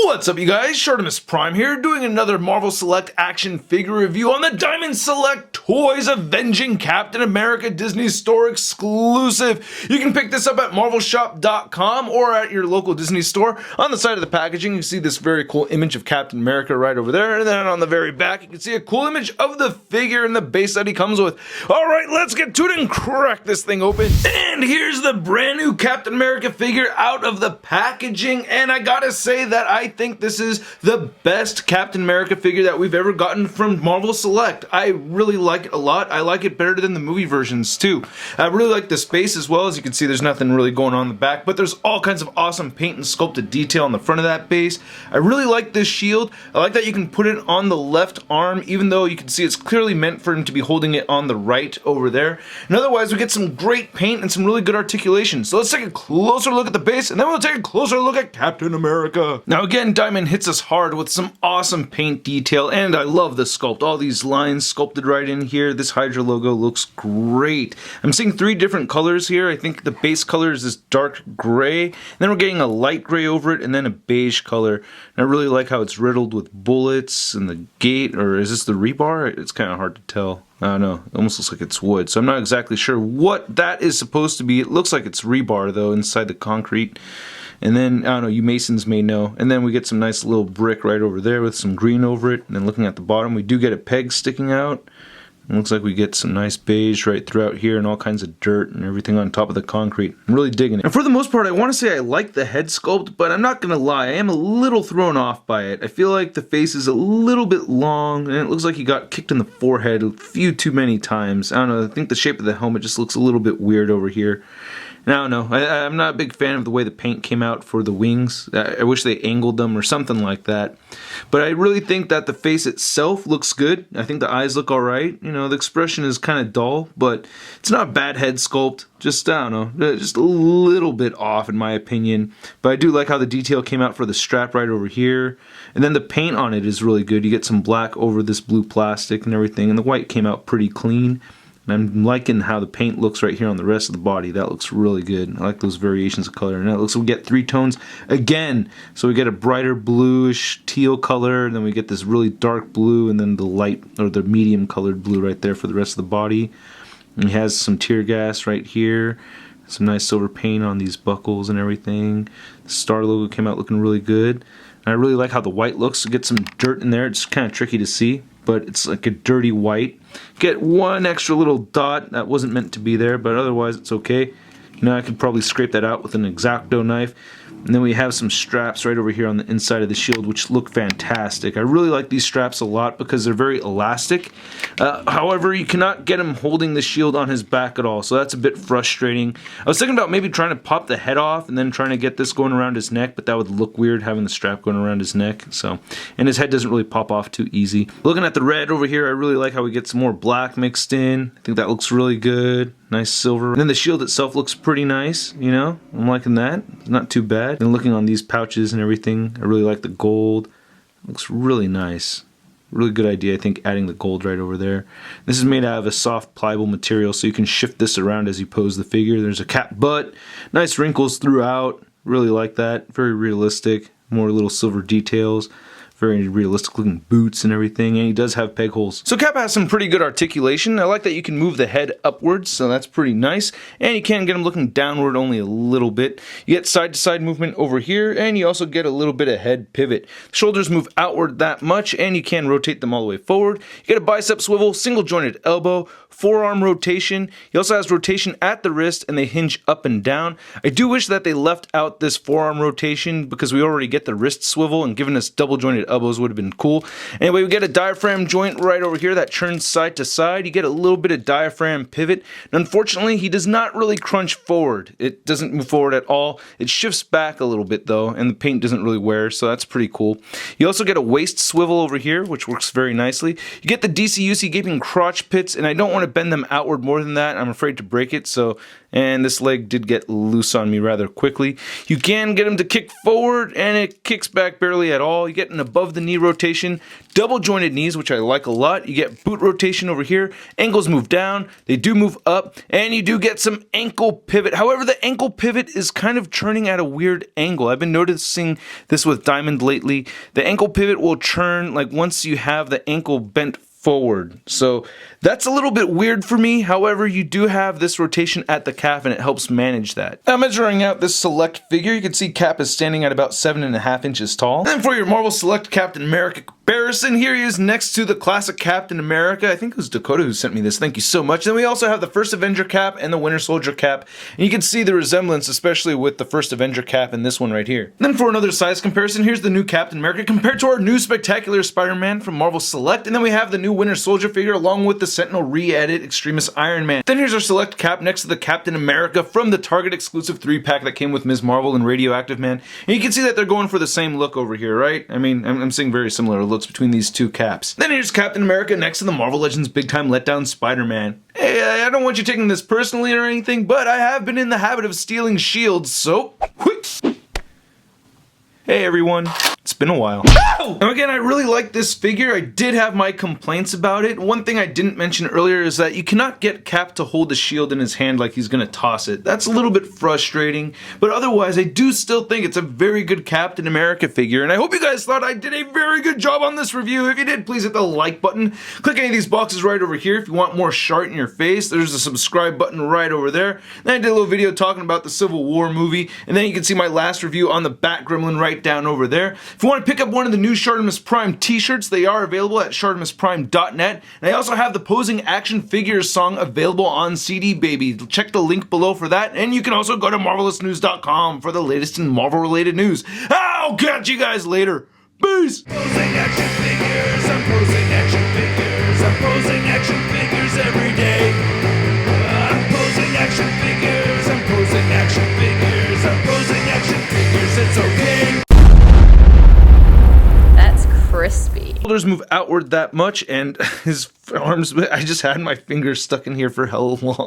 What's up, you guys? ShartimusPrime here, doing another Marvel Select action figure review on the Diamond Select Toys Avenging Captain America Disney Store exclusive. You can pick this up at marvelshop.com or at your local Disney store. On the side of the packaging, you see this very cool image of Captain America right over there, and then on the very back, you can see a cool image of the figure and the base that he comes with. Alright, let's get to it and crack this thing open. And here's the brand new Captain America figure out of the packaging, and I gotta say that I think this is the best Captain America figure that we've ever gotten from Marvel Select. I really like it a lot. I like it better than the movie versions too. I really like the space as well. As you can see, there's nothing really going on in the back, but there's all kinds of awesome paint and sculpted detail on the front of that base. I really like this shield. I like that you can put it on the left arm, even though you can see it's clearly meant for him to be holding it on the right over there. And otherwise, we get some great paint and some really good articulation. So let's take a closer look at the base, and then we'll take a closer look at Captain America. Now again, Diamond hits us hard with some awesome paint detail, and I love the sculpt. All these lines sculpted right in here. This Hydra logo looks great. I'm seeing three different colors here. I think the base color is this dark gray, and then we're getting a light gray over it, and then a beige color. And I really like how it's riddled with bullets and the gate, or is this the rebar? It's kind of hard to tell. I don't know. It almost looks like it's wood, so I'm not exactly sure what that is supposed to be. It looks like it's rebar, though, inside the concrete. And then, I don't know, you Masons may know. And then we get some nice little brick right over there with some green over it. And then looking at the bottom, we do get a peg sticking out. It looks like we get some nice beige right throughout here and all kinds of dirt and everything on top of the concrete. I'm really digging it. And for the most part, I want to say I like the head sculpt, but I'm not going to lie, I am a little thrown off by it. I feel like the face is a little bit long, and it looks like he got kicked in the forehead a few too many times. I don't know, I think the shape of the helmet just looks a little bit weird over here. And I don't know, I'm not a big fan of the way the paint came out for the wings. I wish they angled them or something like that. But I really think that the face itself looks good. I think the eyes look alright. You know, the expression is kind of dull, but it's not a bad head sculpt. Just, I don't know, just a little bit off in my opinion. But I do like how the detail came out for the strap right over here. And then the paint on it is really good. You get some black over this blue plastic and everything. And the white came out pretty clean. And I'm liking how the paint looks right here on the rest of the body. That looks really good. I like those variations of color. And it looks like we get three tones again. So we get a brighter bluish teal color, and then we get this really dark blue, and then the light or the medium colored blue right there for the rest of the body. And he has some tear gas right here. Some nice silver paint on these buckles and everything. The star logo came out looking really good. And I really like how the white looks. You get some dirt in there. It's kind of tricky to see, but it's like a dirty white. Get one extra little dot that wasn't meant to be there, but otherwise it's okay. You know, I could probably scrape that out with an X-Acto knife. And then we have some straps right over here on the inside of the shield, which look fantastic. I really like these straps a lot because they're very elastic. However, you cannot get him holding the shield on his back at all, so that's a bit frustrating. I was thinking about maybe trying to pop the head off and then trying to get this going around his neck, but that would look weird having the strap going around his neck. So, and his head doesn't really pop off too easy. Looking at the red over here, I really like how we get some more black mixed in. I think that looks really good. Nice silver. And then the shield itself looks pretty nice, you know? I'm liking that. It's not too bad. And looking on these pouches and everything, I really like the gold. It looks really nice. Really good idea, I think, adding the gold right over there. This is made out of a soft, pliable material, so you can shift this around as you pose the figure. There's a cap butt. Nice wrinkles throughout. Really like that. Very realistic. More little silver details. Very realistic looking boots and everything, and he does have peg holes. So Cap has some pretty good articulation. I like that you can move the head upwards, so that's pretty nice. And you can get him looking downward only a little bit. You get side to side movement over here, and you also get a little bit of head pivot. Shoulders move outward that much, and you can rotate them all the way forward. You get a bicep swivel, single jointed elbow, forearm rotation. He also has rotation at the wrist, and they hinge up and down. I do wish that they left out this forearm rotation because we already get the wrist swivel, and giving us double jointed elbows would have been cool. Anyway, we get a diaphragm joint right over here that turns side to side. You get a little bit of diaphragm pivot. And unfortunately, he does not really crunch forward. It doesn't move forward at all. It shifts back a little bit though, and the paint doesn't really wear, so that's pretty cool. You also get a waist swivel over here, which works very nicely. You get the DC-UC gaping crotch pits, and I don't want want to bend them outward more than that. I'm afraid to break it, and this leg did get loose on me rather quickly. You can get him to kick forward, and it kicks back barely at all. You get an above the knee rotation, double jointed knees, which I like a lot. You get boot rotation over here. Ankles move down, they do move up, and you do get some ankle pivot. However, the ankle pivot is kind of turning at a weird angle. I've been noticing this with Diamond lately. The ankle pivot will turn like once you have the ankle bent forward. So that's a little bit weird for me. However, you do have this rotation at the calf and it helps manage that. Now, measuring out this Select figure, you can see Cap is standing at about 7.5 inches tall. And for your Marvel Select Captain America comparison, here he is next to the classic Captain America. I think it was Dakota who sent me this. Thank you so much. Then we also have the first Avenger cap and the Winter Soldier cap. And you can see the resemblance, especially with the first Avenger cap and this one right here. Then for another size comparison, here's the new Captain America compared to our new Spectacular Spider-Man from Marvel Select. And then we have the new Winter Soldier figure along with the Sentinel re-edit Extremis Iron Man. Then here's our Select cap next to the Captain America from the Target exclusive 3-pack that came with Ms. Marvel and Radioactive Man. And you can see that they're going for the same look over here, right? I mean, I'm seeing very similar looks between these two caps. Then here's Captain America next to the Marvel Legends Big Time Letdown Spider-Man. Hey, I don't want you taking this personally or anything, but I have been in the habit of stealing shields, so... Hey everyone, it's been a while. Now again, I really like this figure. I did have my complaints about it. One thing I didn't mention earlier is that you cannot get Cap to hold the shield in his hand like he's gonna toss it. That's a little bit frustrating, but otherwise I do still think it's a very good Captain America figure, and I hope you guys thought I did a very good job on this review. If you did, please hit the like button. Click any of these boxes right over here if you want more Shart in your face. There's a subscribe button right over there. Then I did a little video talking about the Civil War movie, and then you can see my last review on the Bat Gremlin right down over there. If you want to pick up one of the new ShartimusPrime t-shirts, they are available at ShartimusPrime.net. And I also have the Posing Action Figures song available on CD Baby. Check the link below for that. And you can also go to MarvelousNews.com for the latest in Marvel-related news. I'll catch you guys later. Peace! Posing action figures, I'm posing action figures, I'm posing action figures every day. I'm posing action figures, I'm posing action figures, I'm posing action figures, it's okay. That's crispy. Shoulders move outward that much, and his arms, I just had my fingers stuck in here for hella long.